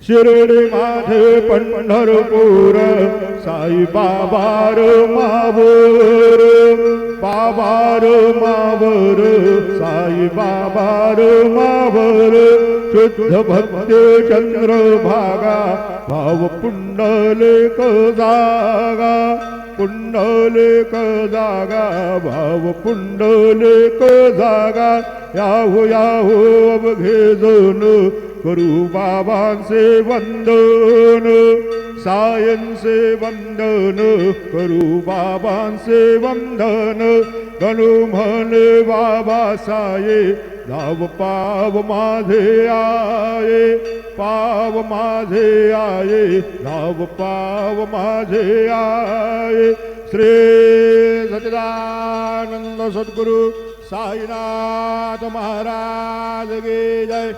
शिर्डी माझे पंढरपूर साई बाबार मावर बाबार मावर साई बाबार मावर शुद्ध भक्ती चंद्रभागा भाव पुंडलिक जागा पुंडलिक जागा भाव पुंडलिक जागा याहू याहू अवघे जण करू बाबांचे वंदन सायंचे वंदन करू बाबांचे वंदन गणू म्हणे बाबा साये धाव पाव माझे आये पाव माझे आये धाव पाव माझे आये श्री सच्चिदानंद सद्गुरु साईनाथ महाराज की जय।